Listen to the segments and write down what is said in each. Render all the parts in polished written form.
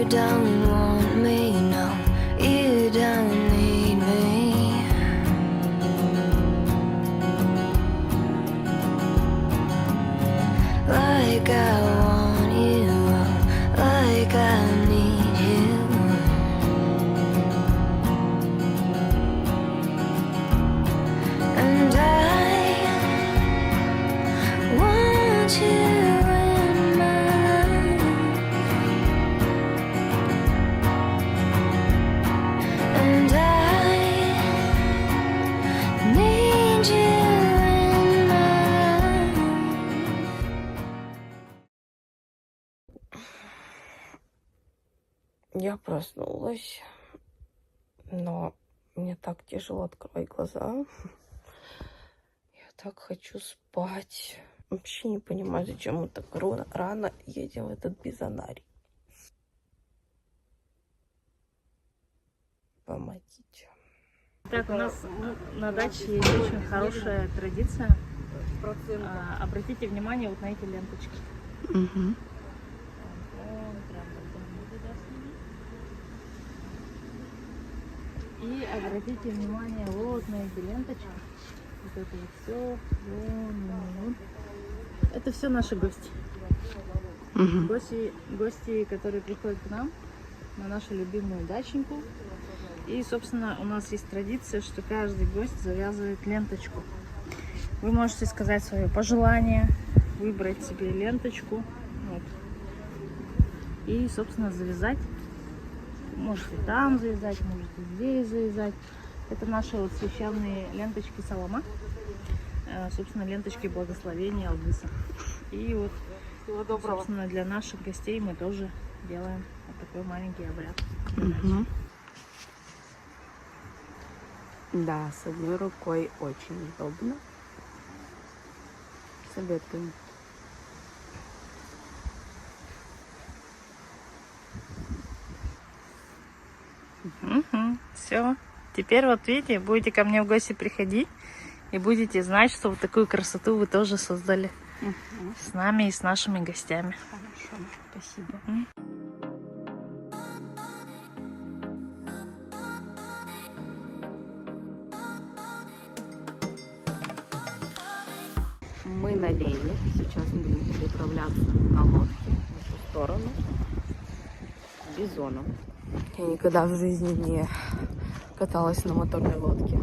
You don't want me, no, you don't need me. Like I want you, like I need you. And I want you in my life. And I need you in my life. Я проснулась, но мне так тяжело открывать глаза. Я так хочу спать. Вообще не понимаю, зачем мы так рано едем в этот Бизонарий. Помогите. Так, у нас на даче есть очень хорошая традиция. Обратите внимание вот на эти ленточки. Угу. И обратите внимание вот на эти ленточки. Вот это вот все. Это все наши гости. Угу. Гости, которые приходят к нам на нашу любимую даченьку. И, собственно, у нас есть традиция, что каждый гость завязывает ленточку. Вы можете сказать свое пожелание, выбрать себе ленточку. Вот. И, собственно, завязать. Можете там завязать, можете здесь завязать. Это наши вот священные ленточки Салама. Собственно, ленточки благословения Алгыса. И вот, собственно, для наших гостей мы тоже делаем вот такой маленький обряд. Угу. Да, с одной рукой очень удобно. Советую. Угу. Все. Теперь вот видите, будете ко мне в гости приходить и будете знать, что вот такую красоту вы тоже создали с нами и с нашими гостями. Хорошо, спасибо. Мы на Лене. Сейчас будем переправляться на лодке в эту сторону к Бизону. Я никогда в жизни не каталась на моторной лодке.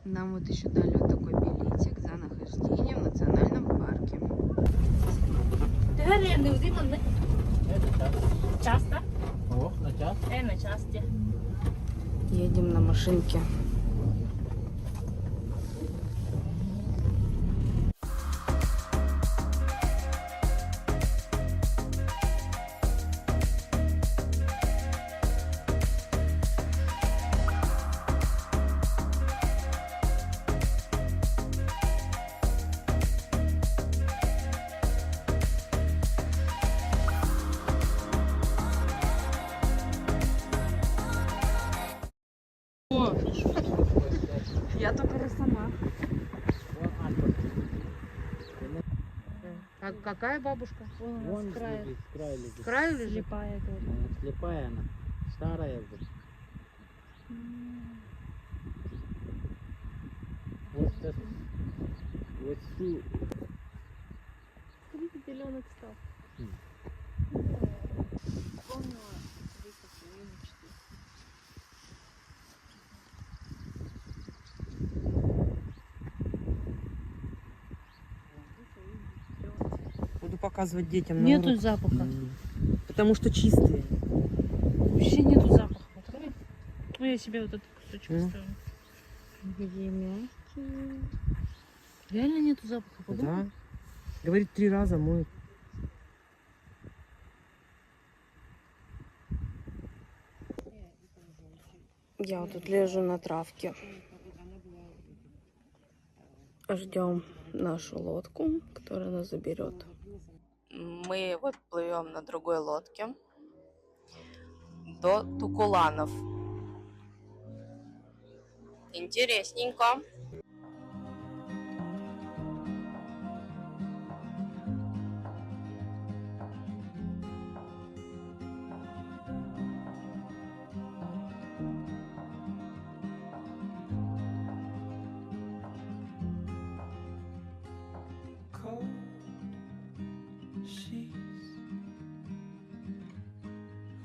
Нам вот еще дали вот такой билетик за нахождение в национальном парке. Часто? Ох, на час. На части. Едем на машинке. Я только сама. А какая бабушка? Вон с краю. лежит, с краю лежит. С краю лежит? Слепая тоже. Слепая она. Старая уже. Вот сейчас. Вот всю. Смотрите, теленок стал. Помнила свои мечты. показывать детям на Нету урок. запаха. Потому что чистые. Вообще нету запаха. Открой. Ну, я себе вот этот кусочек Ну. оставлю. Какие мягкие. Реально нету запаха, подумай. Да. Говорит, 3 раза моет. Я вот тут лежу на травке. Ждем нашу лодку, которая нас заберет. Мы вот плывем на другой лодке до Тукуланов. Интересненько.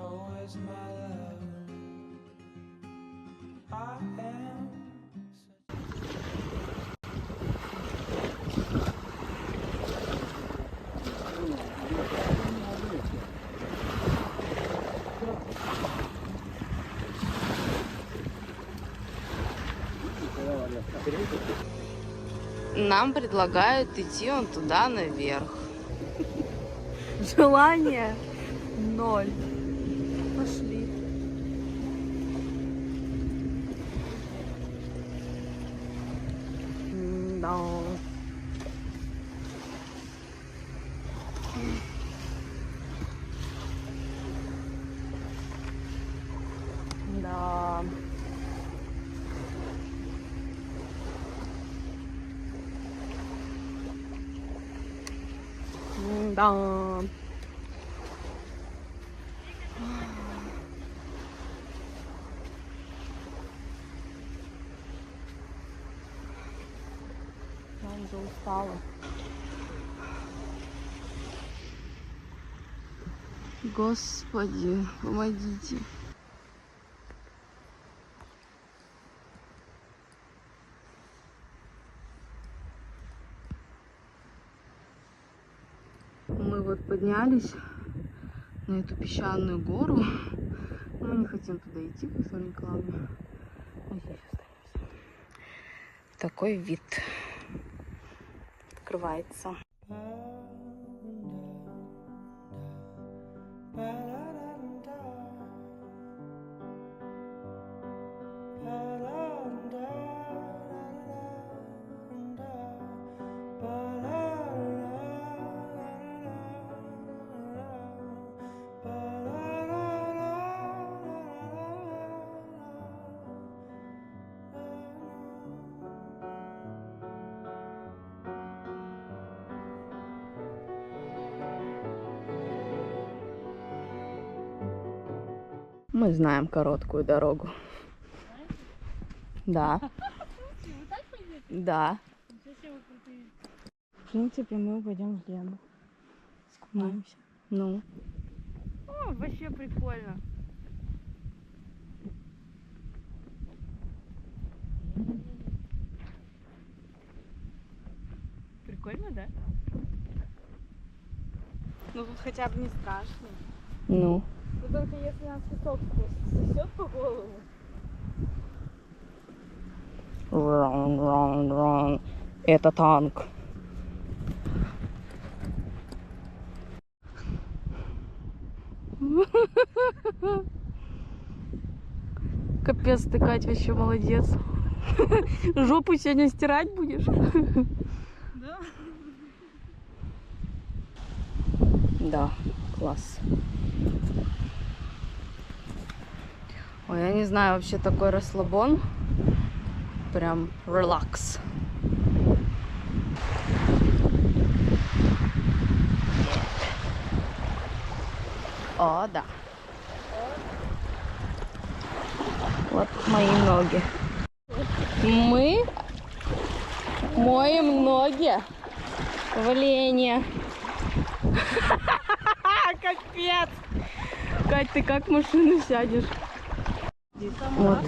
Always my love. I am. Нам предлагают идти вон туда наверх. Желание 0. Пошли. Да. Да. Да. Я уже устала. Господи, помогите. Мы вот поднялись на эту песчаную гору. Мы не хотим туда идти, по самой главное. Мы здесь останемся. Такой вид открывается. Мы знаем короткую дорогу. Да. Да. В принципе, мы пойдем в Лену. Скупаемся. Ну. О, вообще прикольно. Прикольно, да? Ну тут хотя бы не страшно. Ну. Ну только если нас песок сосет по голову. Рон. Это танк. Капец, ты, Кать, вообще молодец. Жопу сегодня стирать будешь? Да. Да, класс. Ой, я не знаю, вообще такой расслабон. Прям релакс. О, да. Вот мои ноги. Мы моем ноги в Лене. Капец! Кать, ты как в машину сядешь? Вот.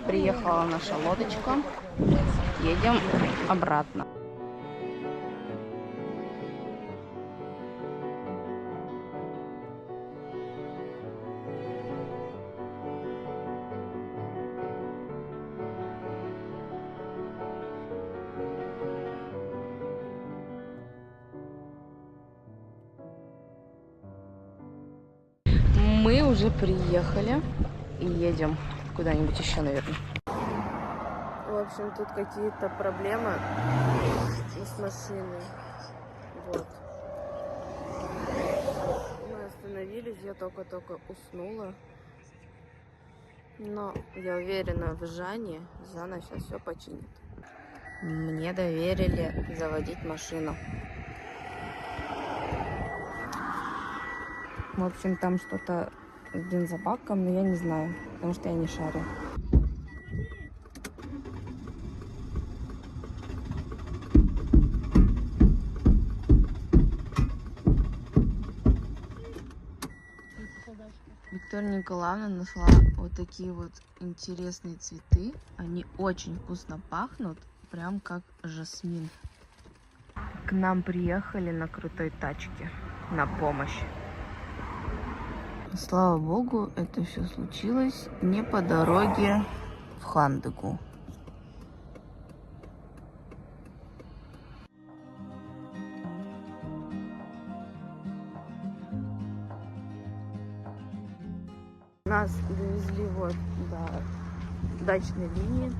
Приехала наша лодочка. Едем обратно. уже приехали и едем куда-нибудь еще, наверное. В общем, тут какие-то проблемы с машиной. Вот. Мы остановились, я только-только уснула. Но я уверена в Жанне, Жанна сейчас все починит. Мне доверили заводить машину. В общем, там что-то с бензобаком, но я не знаю, потому что я не шарю. Виктория Николаевна нашла вот такие вот интересные цветы. Они очень вкусно пахнут, прям как жасмин. К нам приехали на крутой тачке на помощь. Слава богу, это все случилось не по дороге в Хандыгу. Нас довезли вот до дачной линии.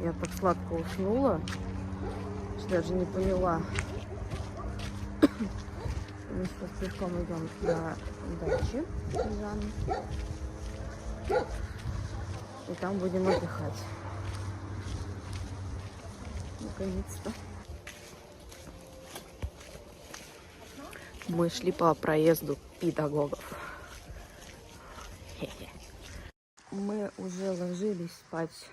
Я так сладко уснула, что даже не поняла. Мы сейчас пешком идем до дачи Жанны. И там будем отдыхать. Наконец-то. Мы шли по проезду педагогов. Мы уже ложились спать,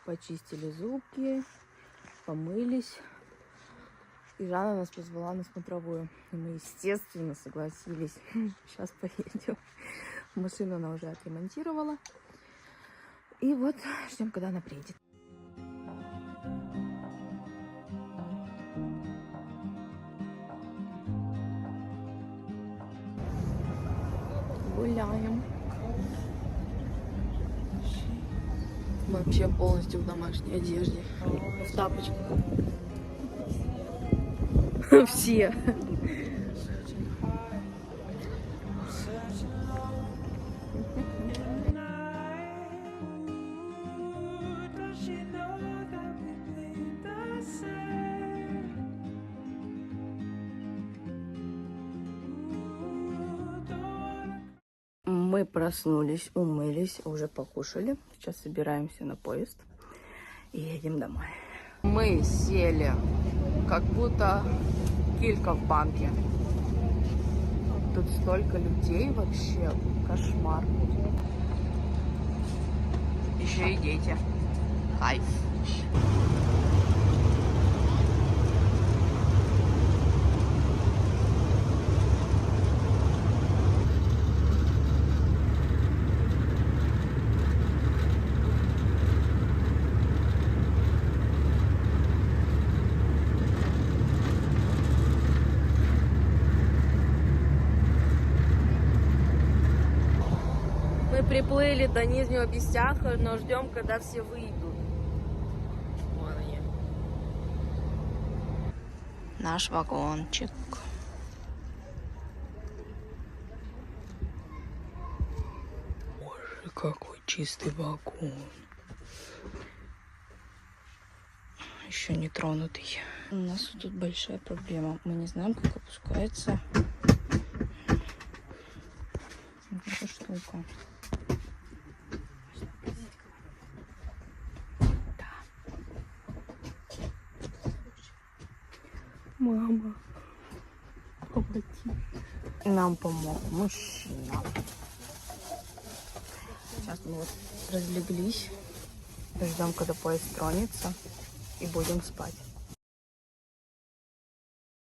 почистили зубки, помылись. И Жанна нас позвала на смотровую. И мы, естественно, согласились. Сейчас поедем. Машину она уже отремонтировала. И вот ждем, когда она приедет. Гуляем. Вообще полностью в домашней одежде. В тапочках. Все. Мы проснулись, умылись, уже покушали. Сейчас собираемся на поезд и едем домой. Мы сели, как будто килька в банке. Тут столько людей вообще, кошмар. Еще и дети. Кайф. Мы приплыли до Нижнего Бестяха, но ждем, когда все выйдут. Вон они. Наш вагончик. Боже, какой чистый вагон. Еще не тронутый. У нас тут большая проблема. Мы не знаем, как опускается эта штука. Мама, помоги. Нам помог мужчина. Сейчас мы вот разлеглись. Ждем, когда поезд тронется, и будем спать.